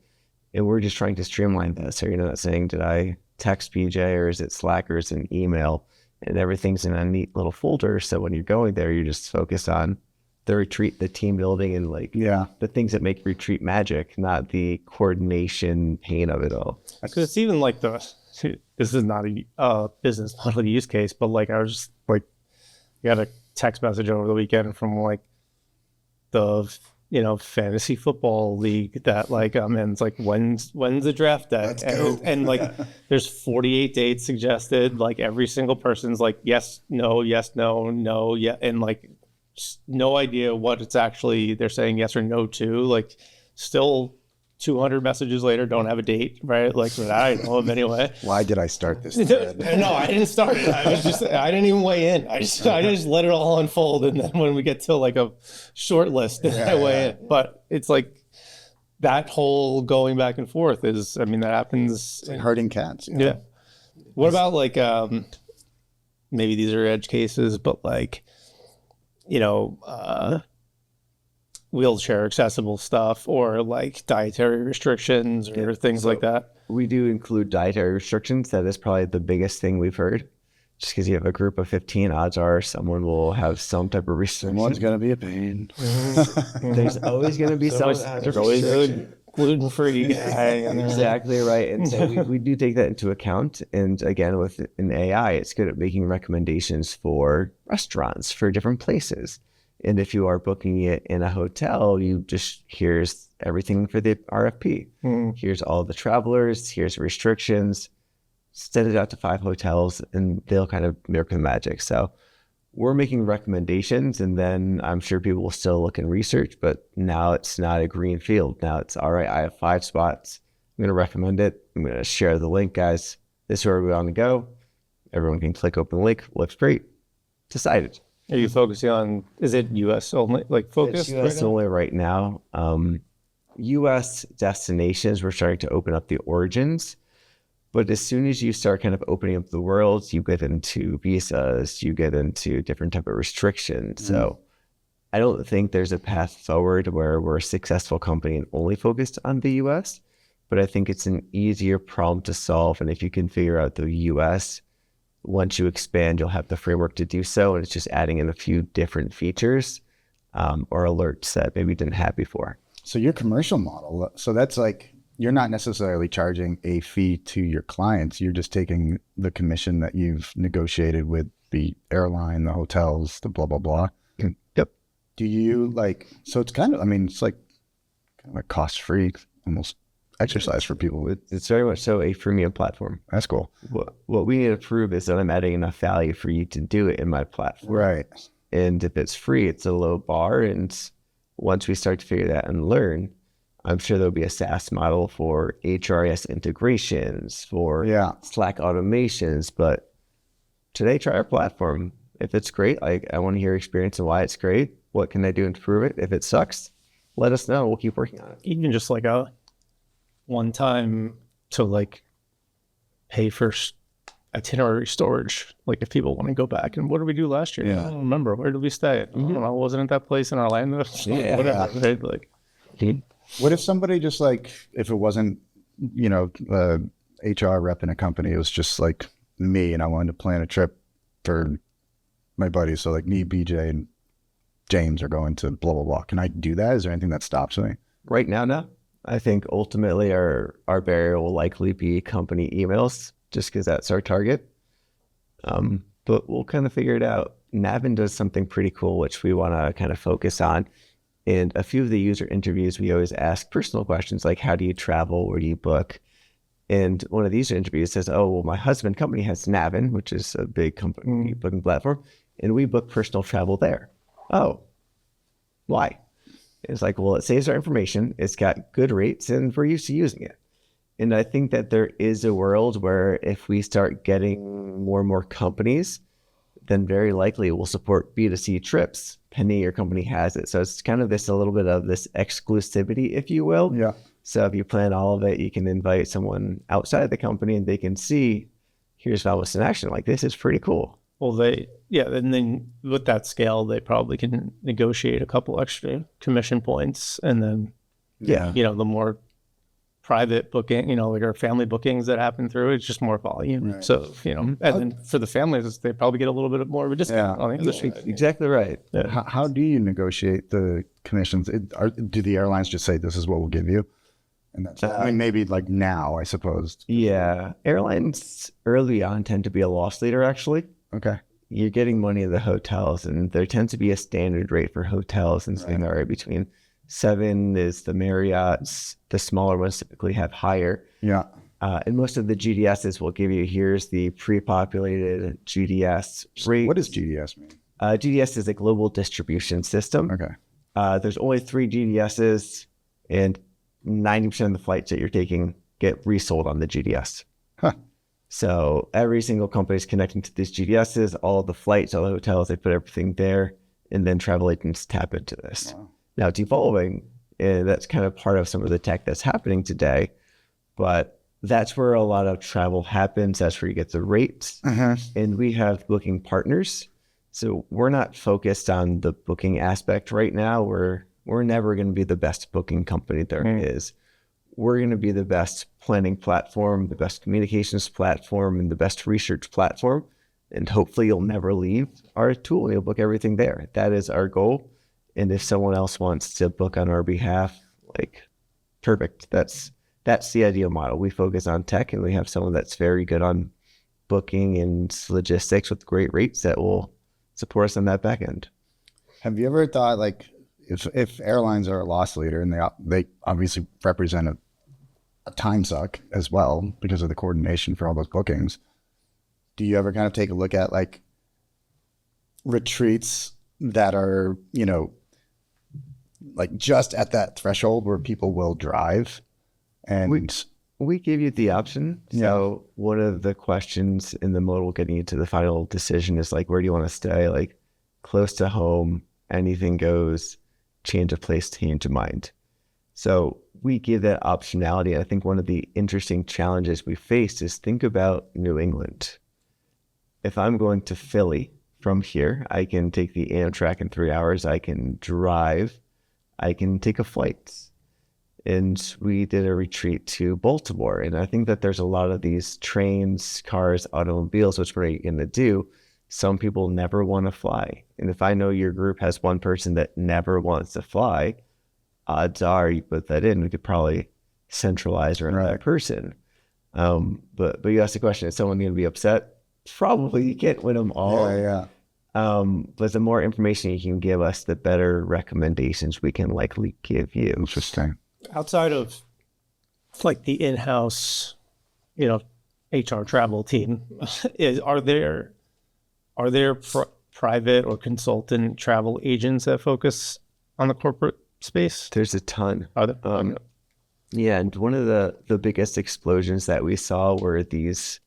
And we're just trying to streamline that. So you're not saying, did I text PJ, or is it Slack, or is it an email? And everything's in a neat little folder. So when you're going there, you're just focused on the retreat, the team building, and like the things that make retreat magic, not the coordination pain of it all. Because it's even like this is not a business model use case, but like I was just like, got a text message over the weekend from like the fantasy football league that like I'm in. It's like when's the draft day? And like there's 48 dates suggested. Like every single person's like yes, no, yeah, and like just no idea what it's actually they're saying yes or no to. Like still 200 messages later, don't have a date, right? Like that I know of anyway. Why did I start this thread? No, I didn't start it. I didn't even weigh in. I just let it all unfold. And then when we get to like a short list, I weigh in. But it's like that whole going back and forth is, I mean, that happens. It's like herding cats. Yeah. What about like, maybe these are edge cases, but like, wheelchair accessible stuff, or like dietary restrictions or things like that? We do include dietary restrictions. That is probably the biggest thing we've heard. Just because you have a group of 15, odds are someone will have some type of restriction. Someone's going to be a pain. There's always going to be someone that has a restriction. Gluten-free guy. Exactly right. And so we do take that into account. And again, with an AI, it's good at making recommendations for restaurants, for different places. And if you are booking it in a hotel, you just, here's everything for the RFP. Here's all the travelers, here's restrictions, send it out to 5 hotels, and they'll kind of mirror the magic. So we're making recommendations, and then I'm sure people will still look and research, but now it's not a green field. Now it's, all right, I have 5 spots. I'm going to recommend it. I'm going to share the link, guys. This is where we want to go. Everyone can click open the link. Looks great. Decided. Are you focusing on, is it US only, like focused? It's US only right now. US destinations, we're starting to open up the origins. But as soon as you start kind of opening up the world, you get into visas, you get into different type of restrictions. So I don't think there's a path forward where we're a successful company and only focused on the US, but I think it's an easier problem to solve. And if you can figure out the US, once you expand, you'll have the framework to do so. And it's just adding in a few different features or alerts that maybe didn't have before. So your commercial model, so that's like, you're not necessarily charging a fee to your clients. You're just taking the commission that you've negotiated with the airline, the hotels, the blah, blah, blah. Yep. Do you like, so it's kind of, I mean, it's like kind of a cost-free almost exercise for people. It's very much so a freemium platform. That's cool. What we need to prove is that I'm adding enough value for you to do it in my platform. Right. And if it's free, it's a low bar. And once we start to figure that and learn, I'm sure there'll be a SaaS model for HRIS integrations, for Slack automations. But today, try our platform. If it's great, I want to hear your experience and why it's great. What can I do to improve it? If it sucks, let us know. We'll keep working on it. Even just like a one time to like pay for itinerary storage. Like if people want to go back and what did we do last year? Yeah. I don't remember. Where did we stay? I don't know. Wasn't it that place in Orlando? Whatever. Right? Like, what if somebody just like, if it wasn't, you know, HR rep in a company, it was just like me and I wanted to plan a trip for my buddies. So like me, BJ, and James are going to blah, blah, blah. Can I do that? Is there anything that stops me? Right now, no. I think ultimately our barrier will likely be company emails just because that's our target. But we'll kind of figure it out. Navin does something pretty cool, which we want to kind of focus on. In a few of the user interviews, we always ask personal questions like, how do you travel? Where do you book? And one of these interviews says, oh, well, my husband company has Navin, which is a big company booking platform, and we book personal travel there. Oh, why? It's like, well, it saves our information. It's got good rates and we're used to using it. And I think that there is a world where if we start getting more and more companies, then very likely we'll support B2C trips, pending your company has it. So it's kind of a little bit of this exclusivity, if you will. Yeah. So if you plan all of it, you can invite someone outside the company and they can see, here's Valmus in action. Like, this is pretty cool. well, and then with that scale, they probably can negotiate a couple extra commission points. And then, the more private booking, like our family bookings that happen through, it's just more volume. Right. So, and then for the families, they probably get a little bit more of a discount on the other side. Exactly right. Yeah. How do you negotiate the commissions? Do the airlines just say, this is what we'll give you? And that's, I mean, maybe like now, I suppose. Yeah. Airlines early on tend to be a loss leader, actually. Okay. You're getting money in the hotels, and there tends to be a standard rate for hotels and saying, all right, between 7 is the Marriott's. The smaller ones typically have higher. Yeah. And most of the GDSs will give you, here's the pre-populated GDS rate. What does GDS mean? GDS is a global distribution system. Okay. There's only 3 GDSs, and 90% of the flights that you're taking get resold on the GDS. Huh. So every single company is connecting to these GDSs, all the flights, all the hotels, they put everything there, and then travel agents tap into this. Wow. Now it's evolving, and that's kind of part of some of the tech that's happening today, but that's where a lot of travel happens. That's where you get the rates. And we have booking partners. So we're not focused on the booking aspect right now. We're never going to be the best booking company there is. We're going to be the best planning platform, the best communications platform, and the best research platform. And hopefully you'll never leave our tool and you'll book everything there. That is our goal. And if someone else wants to book on our behalf, like, perfect. That's the ideal model. We focus on tech, and we have someone that's very good on booking and logistics with great rates that will support us on that back end. Have you ever thought, like, if airlines are a loss leader and they obviously represent a time suck as well because of the coordination for all those bookings, do you ever kind of take a look at like retreats that are, like just at that threshold where people will drive? And we give you the option. So one of the questions in the modal getting you to the final decision is like, where do you want to stay? Like, close to home, anything goes, change of place, change of mind. So we give that optionality. I think one of the interesting challenges we faced is think about New England. If I'm going to Philly from here, I can take the Amtrak in 3 hours. I can drive. I can take a flight. And we did a retreat to Baltimore. And I think that there's a lot of these trains, cars, automobiles, which we're going to do. Some people never want to fly. And if I know your group has one person that never wants to fly, odds are you put that in, we could probably centralize around that person. But you asked the question, is someone going to be upset? Probably. You can't win them all. Yeah. But the more information you can give us, the better recommendations we can likely give you. Interesting. Outside of like the in-house, HR travel team, are there private or consultant travel agents that focus on the corporate space? There's a ton. Are there? Yeah, and one of the biggest explosions that we saw were these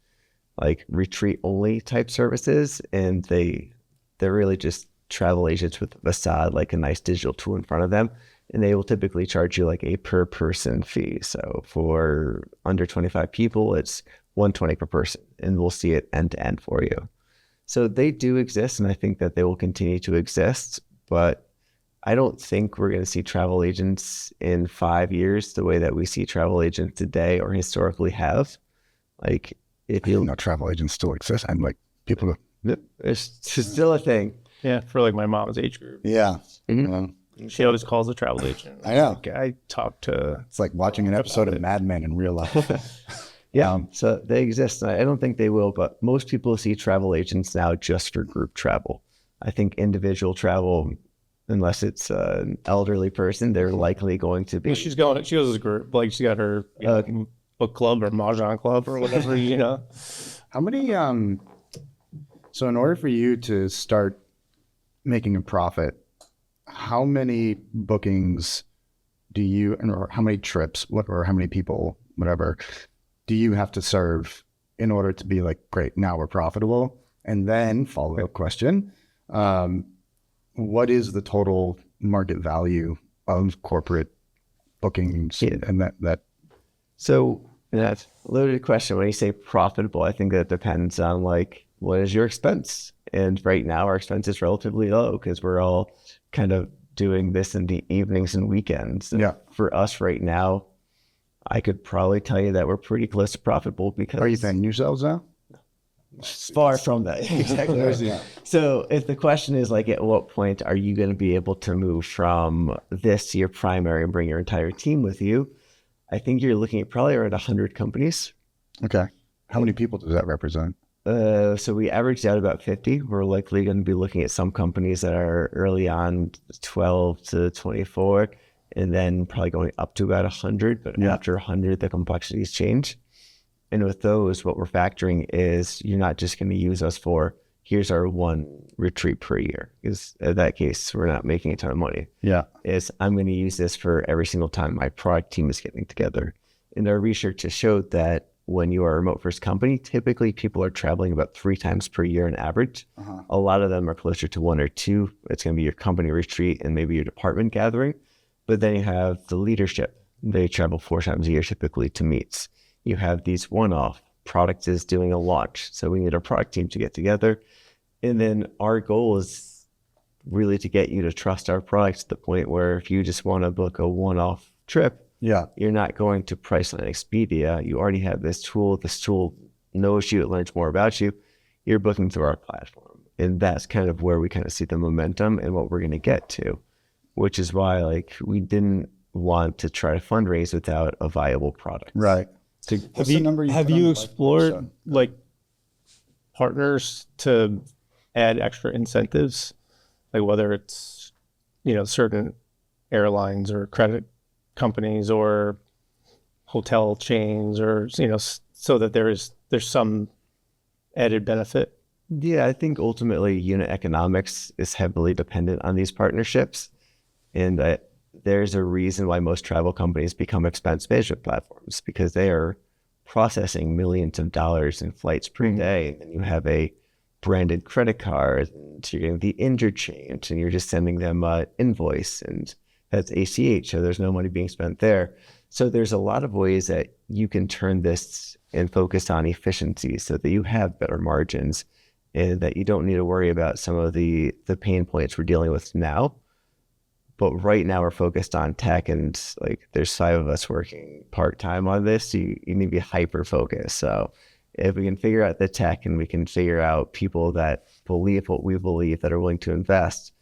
like retreat only type services, and they're really just travel agents with a facade, like a nice digital tool in front of them. And they will typically charge you like a per person fee. So for under 25 people, it's $120 per person, and we'll see it end to end for you. So they do exist, and I think that they will continue to exist, but I don't think we're going to see travel agents in 5 years the way that we see travel agents today or historically have. Like if you know, travel agents still exist. I'm like, people it's still a thing. Yeah, for like my mom's age group. Yeah. Mm-hmm. She always calls a travel agent. I know. Like, I talked to... It's like watching an episode of Mad Men in real life. Yeah, so they exist. I don't think they will, but most people see travel agents now just for group travel. I think individual travel, unless it's an elderly person, they're likely going to be. She goes as a group. Like she's got her book club or mahjong club or whatever, How many, so in order for you to start making a profit, how many bookings do you, or how many trips, or how many people, whatever, do you have to serve in order to be like, great, now we're profitable? And then follow-up question, what is the total market value of corporate bookings? Yeah. And that So that's a loaded question. When you say profitable, I think that depends on like, what is your expense? And right now our expense is relatively low because we're all kind of doing this in the evenings and weekends. Yeah. For us right now, I could probably tell you that we're pretty close to profitable because... Are you paying yourselves now? Far from that. Exactly. Yeah. So if the question is like, at what point are you going to be able to move from this to your primary and bring your entire team with you? I think you're looking at probably around 100 companies. Okay. How many people does that represent? So we averaged out about 50. We're likely going to be looking at some companies that are early on 12 to 24, and then probably going up to about 100. But after 100, the complexities change. And with those, what we're factoring is you're not just going to use us for, here's our one retreat per year. Because in that case, we're not making a ton of money. Yeah. I'm going to use this for every single time my product team is getting together. And our research has showed that when you are a remote first company, typically people are traveling about 3 times per year on average. Uh-huh. A lot of them are closer to 1 or 2. It's going to be your company retreat and maybe your department gathering. But then you have the leadership. They travel 4 times a year typically to meets. You have these one-off. Product is doing a launch. So we need our product team to get together. And then our goal is really to get you to trust our product to the point where if you just want to book a one-off trip, you're not going to Priceline Expedia. You already have this tool. This tool knows you. It learns more about you. You're booking through our platform. And that's kind of where we kind of see the momentum and what we're going to get to, which is why like we didn't want to try to fundraise without a viable product. Right. So have you explored like partners to add extra incentives, like whether it's, certain airlines or credit companies or hotel chains or, so that there's some added benefit? Yeah, I think ultimately unit economics is heavily dependent on these partnerships. And there's a reason why most travel companies become expense management platforms, because they are processing millions of dollars in flights per day. And you have a branded credit cards, and you're getting the interchange, and you're just sending them an invoice, and that's ACH, so there's no money being spent there. So there's a lot of ways that you can turn this and focus on efficiency so that you have better margins and that you don't need to worry about some of the pain points we're dealing with now. But right now we're focused on tech, and like there's 5 of us working part-time on this. So you need to be hyper focused. So if we can figure out the tech and we can figure out people that believe what we believe that are willing to invest,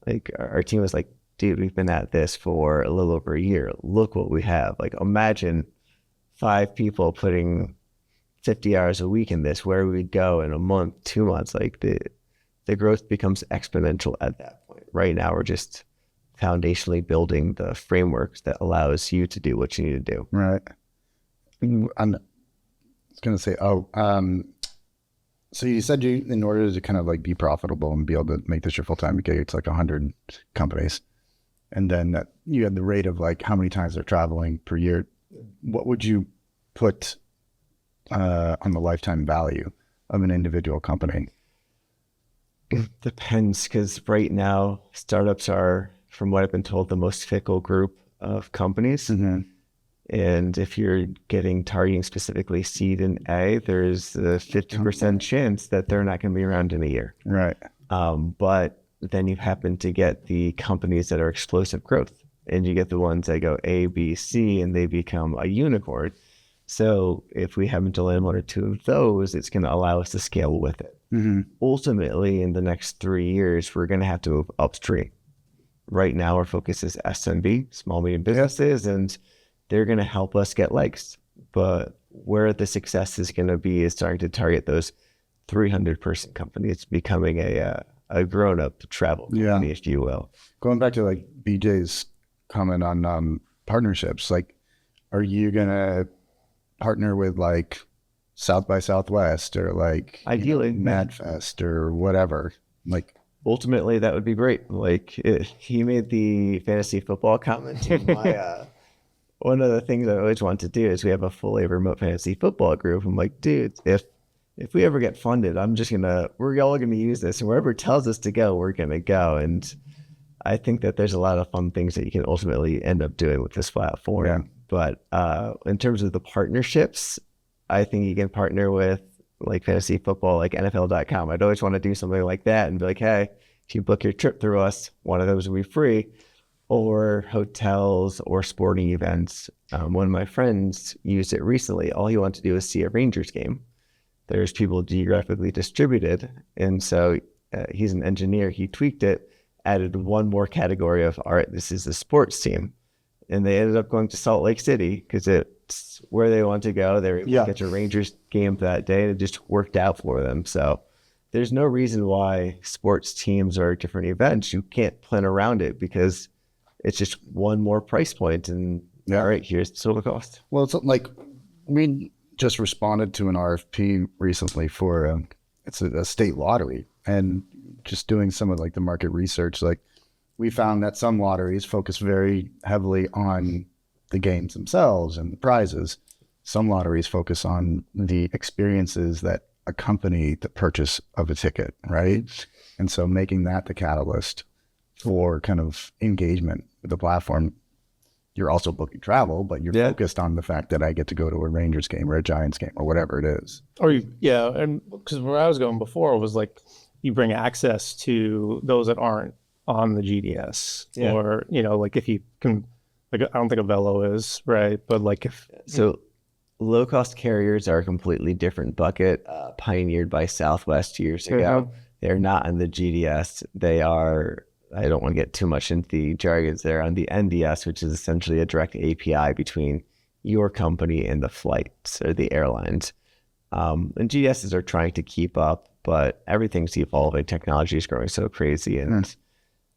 like our team was like, dude, we've been at this for a little over a year. Look what we have. Like imagine 5 people putting 50 hours a week in this, where we'd go in a month, 2 months. Like the growth becomes exponential at that point. Right now we're just foundationally building the frameworks that allows you to do what you need to do. Right. I was going to say, so you said in order to kind of like be profitable and be able to make this your full-time gig, it's like 100 companies. And then that you had the rate of like how many times they're traveling per year. What would you put on the lifetime value of an individual company? It depends, because right now startups are, from what I've been told, the most fickle group of companies. Mm-hmm. And if you're targeting specifically seed and A, there's a 50% chance that they're not going to be around in a year. Right. But then you happen to get the companies that are explosive growth, and you get the ones that go A, B, C, and they become a unicorn. So if we happen to land 1 or 2 of those, it's going to allow us to scale with it. Mm-hmm. Ultimately, in the next 3 years, we're going to have to move upstream. Right now, our focus is SMB, small, medium businesses, and they're going to help us get legs. But where the success is going to be is starting to target those 300-person companies, becoming a grown-up travel company, if you will. Going back to like BJ's comment on partnerships, like, are you going to partner with like South by Southwest or like ideally MadFest or whatever? Like, ultimately, that would be great. Like he made the fantasy football comment. One of the things I always want to do is we have a fully remote fantasy football group. I'm like, dude, if we ever get funded, we're all gonna use this, and wherever it tells us to go, we're gonna go. And I think that there's a lot of fun things that you can ultimately end up doing with this platform. Yeah. But in terms of the partnerships, I think you can partner with like fantasy football, like NFL.com. I'd always want to do something like that and be like, hey, if you book your trip through us, one of those will be free. Or hotels or sporting events. One of my friends used it recently. All he wanted to do is see a Rangers game. There's people geographically distributed. And so he's an engineer. He tweaked it, added one more category of, all right, this is a sports team. And they ended up going to Salt Lake City because it's where they want to go. They were able to catch a Rangers game that day, and it just worked out for them. So there's no reason why sports teams or different events, you can't plan around it, because it's just one more price point. And all right, here's the total cost. Well, it's like we just responded to an RFP recently for it's a state lottery, and just doing some of like the market research, like we found that some lotteries focus very heavily on the games themselves and the prizes. Some lotteries focus on the experiences that accompany the purchase of a ticket, right? And so making that the catalyst for kind of engagement with the platform. You're also booking travel, but you're focused on the fact that I get to go to a Rangers game or a Giants game or whatever it is. Or and because where I was going before was like you bring access to those that aren't on the GDS, or like if you can, like I don't think a Velo is, right, but like if low cost carriers are a completely different bucket, pioneered by Southwest years ago. They're not on the GDS. They are, I don't want to get too much into the jargons there, on the NDS, which is essentially a direct API between your company and the flights or the airlines. And GDSs are trying to keep up, but everything's evolving. Technology is growing so crazy. And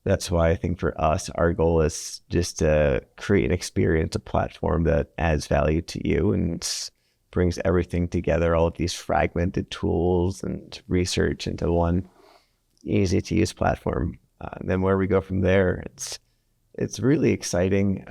that's why I think for us, our goal is just to create an experience, a platform that adds value to you and brings everything together, all of these fragmented tools and research into one easy to use platform. And then where we go from there, it's really exciting.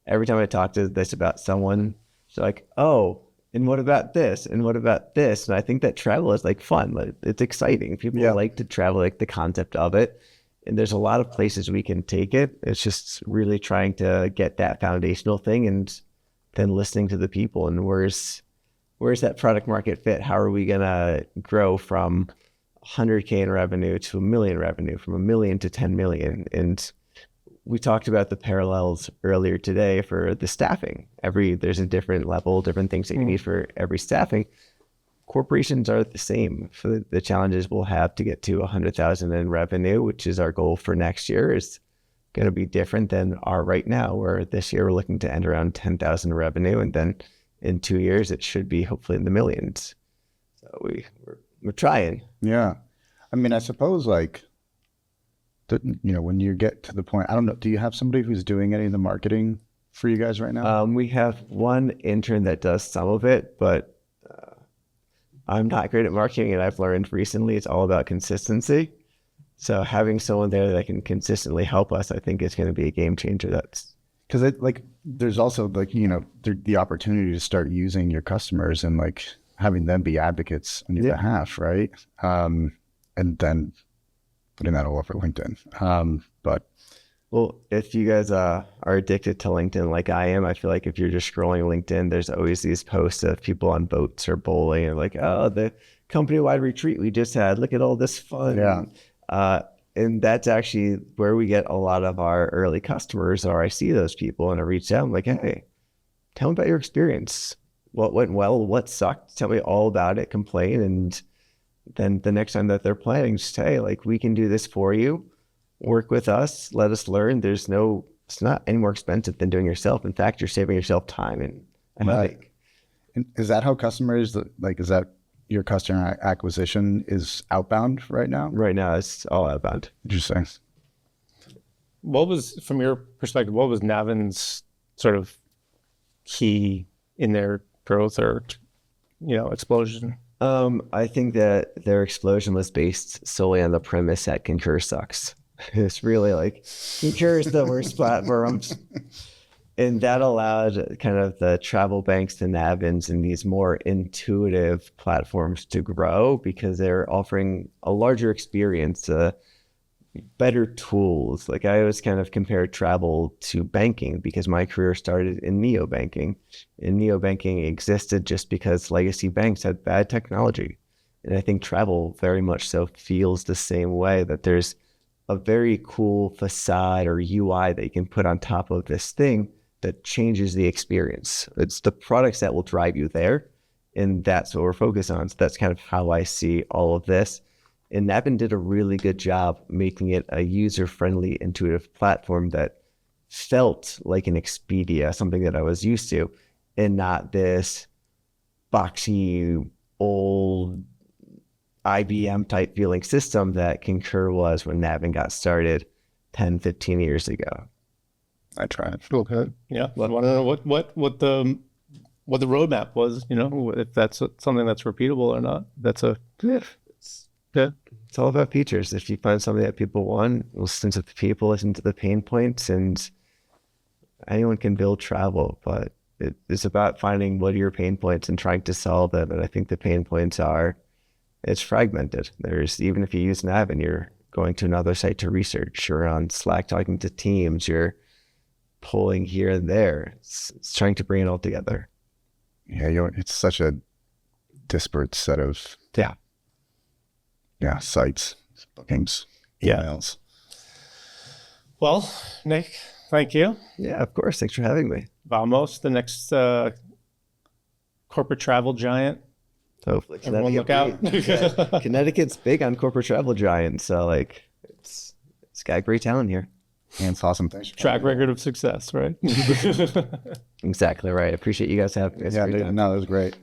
Every time I talk to this about someone, it's like, oh, And what about this? And what about this? And I think that travel is like fun. Like, it's exciting. People like to travel, like the concept of it. And there's a lot of places we can take it. It's just really trying to get that foundational thing and then listening to the people. And where's that product market fit? How are we going to grow from 100K in revenue to 1 million revenue, from 1 million to 10 million? And we talked about the parallels earlier today for the staffing. There's a different level, different things that you need for every staffing. Corporations are the same. So the challenges we'll have to get to 100,000 in revenue, which is our goal for next year, is going to be different than our right now, where this year we're looking to end around 10,000 revenue. And then in 2 years, it should be hopefully in the millions. So we're trying. Yeah. I mean, I suppose like, when you get to the point, I don't know, do you have somebody who's doing any of the marketing for you guys right now? We have one intern that does some of it, but I'm not great at marketing, and I've learned recently it's all about consistency. So having someone there that can consistently help us, I think, is going to be a game changer. That's because there's also the opportunity to start using your customers and like having them be advocates on your behalf, right? And then putting that all over LinkedIn. Well, if you guys are addicted to LinkedIn like I am, I feel like if you're just scrolling LinkedIn, there's always these posts of people on boats or bowling and like, oh, the company-wide retreat we just had, look at all this fun. Yeah. And that's actually where we get a lot of our early customers, or I see those people and I reach out, I'm like, hey, tell me about your experience. What went well? What sucked? Tell me all about it, complain. And then the next time that they're planning, just, hey, like, we can do this for you. Work with us, let us learn. It's not any more expensive than doing it yourself. In fact, you're saving yourself time and right. And is that how customers, like, is that your customer acquisition is outbound right now? Right now, it's all outbound. Interesting. From your perspective, what was Navin's sort of key in their growth or, explosion? I think that their explosion was based solely on the premise that Concur sucks. It's really like, Concur is the worst platform. And that allowed kind of the travel banks, the Navins, and these more intuitive platforms to grow because they're offering a larger experience, better tools. Like, I always kind of compare travel to banking because my career started in neobanking. And neobanking existed just because legacy banks had bad technology. And I think travel very much so feels the same way, that there's a very cool facade or UI that you can put on top of this thing that changes the experience. It's the products that will drive you there. And that's what we're focused on. So that's kind of how I see all of this. And Navin did a really good job making it a user-friendly, intuitive platform that felt like an Expedia, something that I was used to, and not this boxy, old IBM type feeling system that Concur was when Navin got started 10, 15 years ago. I tried. Okay. Yeah. I want to know what the roadmap was, if that's something that's repeatable or not. It's all about features. If you find something that people want, listen to the people, listen to the pain points, and anyone can build travel, but it's about finding what are your pain points and trying to solve them. And I think the pain points it's fragmented. Even if you use Navin, you're going to another site to research, you're on Slack talking to teams, you're pulling here and there. It's trying to bring it all together. Yeah, it's such a disparate set of sites, bookings, emails. Well, Nick, thank you. Yeah, of course. Thanks for having me. Vamos, the next corporate travel giant. Hopefully, everyone look out. Connecticut's big on corporate travel giants, so it's got great talent here. And it's awesome. Thanks. Track record of success, right? Exactly right. Appreciate you guys having me. Yeah, dude, no, that was great.